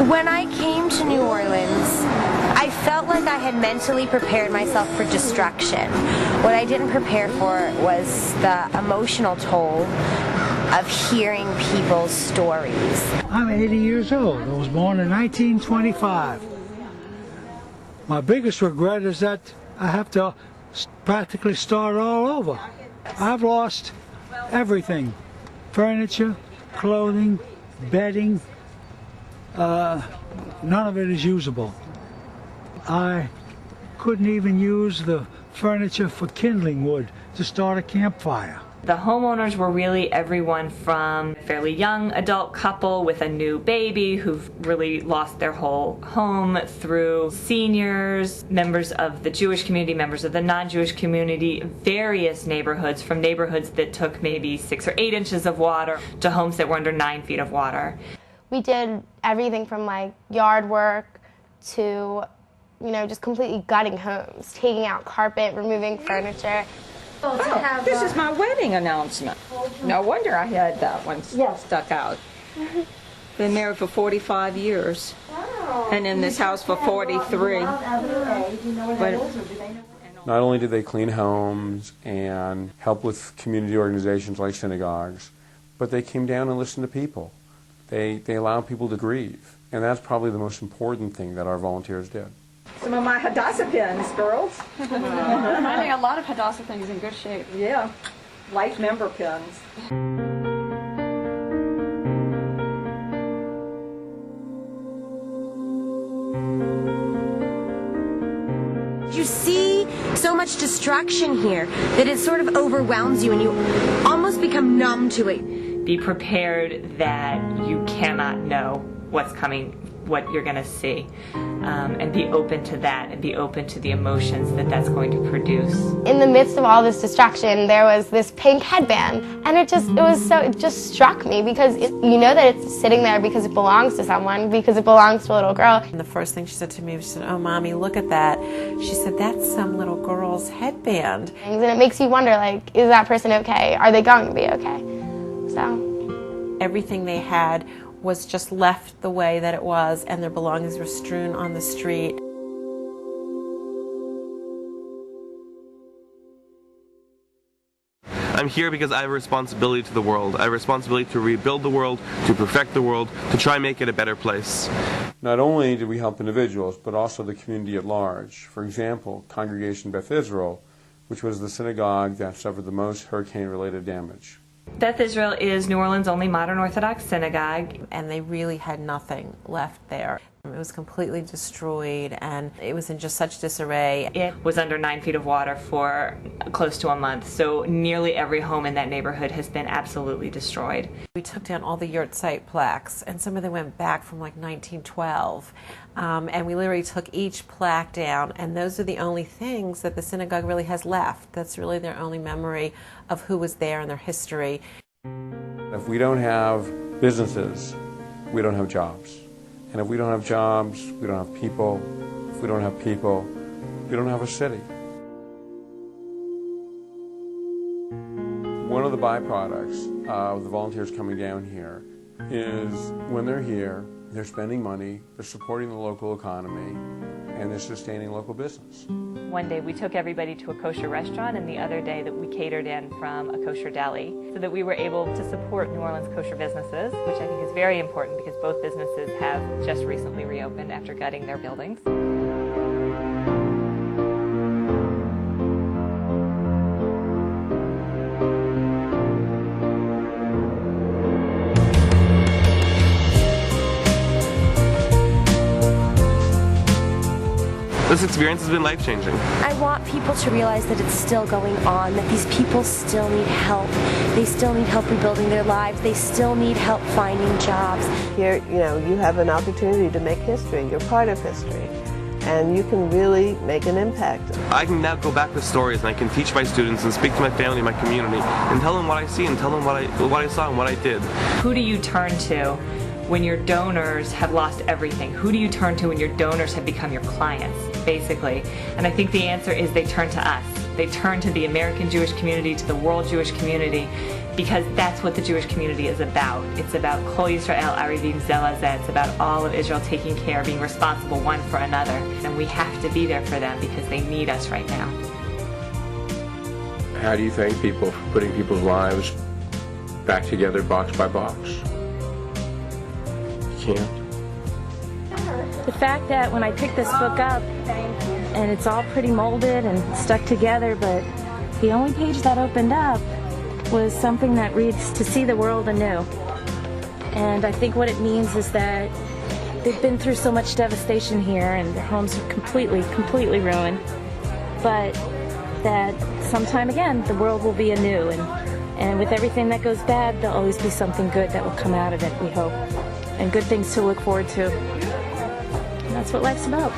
When I came to New Orleans, I felt like I had mentally prepared myself for destruction. What I didn't prepare for was the emotional toll of hearing people's stories. I'm 80 years old. I was born in 1925. My biggest regret is that I have to practically start all over. I've lost everything: furniture, clothing, bedding. None of it is usable. I couldn't even use the furniture for kindling wood to start a campfire. The homeowners were really everyone from a fairly young adult couple with a new baby who've really lost their whole home, through seniors, members of the Jewish community, members of the non-Jewish community, various neighborhoods, from neighborhoods that took maybe 6 or 8 inches of water to homes that were under 9 feet of water. We did everything from like yard work to, just completely gutting homes, taking out carpet, removing furniture. Oh, this is my wedding announcement. No wonder I had that one stuck out. Been married for 45 years. Wow. And in this house for 43. Not only did they clean homes and help with community organizations like synagogues, but they came down and listened to people. They allowed people to grieve. And that's probably the most important thing that our volunteers did. Some of my Hadassah pins, girls. Finding a lot of Hadassah things in good shape. Yeah, life member pins. You see so much destruction here that it sort of overwhelms you and you almost become numb to it. Be prepared that you cannot know what's coming, what you're going to see, and be open to that, and be open to the emotions that that's going to produce. In the midst of all this destruction, there was this pink headband, and it just struck me, because you know that it's sitting there because it belongs to someone, because it belongs to a little girl. And the first thing she said to me was, she said, "Oh, Mommy, look at that." She said, "That's some little girl's headband." And it makes you wonder, like, is that person okay? Are they going to be okay? So everything they had was just left the way that it was, and their belongings were strewn on the street. I'm here because I have a responsibility to the world. I have a responsibility to rebuild the world, to perfect the world, to try and make it a better place. Not only did we help individuals, but also the community at large. For example, Congregation Beth Israel, which was the synagogue that suffered the most hurricane-related damage. Beth Israel is New Orleans' only modern Orthodox synagogue. And they really had nothing left there. It was completely destroyed, and it was in just such disarray. It was under 9 feet of water for close to a month, so nearly every home in that neighborhood has been absolutely destroyed. We took down all the yurt site plaques, and some of them went back from like 1912. And we literally took each plaque down, and those are the only things that the synagogue really has left. That's really their only memory of who was there and their history. If we don't have businesses, we don't have jobs. And if we don't have jobs, we don't have people. If we don't have people, we don't have a city. One of the byproducts of the volunteers coming down here is when they're here, they're spending money, they're supporting the local economy, and they're sustaining local business. One day we took everybody to a kosher restaurant, and the other day that we catered in from a kosher deli, so that we were able to support New Orleans kosher businesses, which I think is very important because both businesses have just recently reopened after gutting their buildings. This This experience has been life-changing. I want people to realize that it's still going on, that these people still need help. They still need help rebuilding their lives. They still need help finding jobs. Here, you have an opportunity to make history. You're part of history. And you can really make an impact. I can now go back with stories, and I can teach my students and speak to my family, my community, and tell them what I see and tell them what I saw and what I did. Who do you turn to when your donors have lost everything? Who do you turn to when your donors have become your clients, basically? And I think the answer is they turn to us. They turn to the American Jewish community, to the world Jewish community, because that's what the Jewish community is about. It's about Kol Yisrael Arivim Zel Hazeh. It's about all of Israel taking care, being responsible one for another. And we have to be there for them because they need us right now. How do you thank people for putting people's lives back together box by box? You can't. The fact that when I picked this book up, and it's all pretty molded and stuck together, but the only page that opened up was something that reads, "To see the world anew." And I think what it means is that they've been through so much devastation here and their homes are completely ruined. But that sometime again, the world will be anew. And with everything that goes bad, there'll always be something good that will come out of it, we hope. And good things to look forward to. And that's what life's about.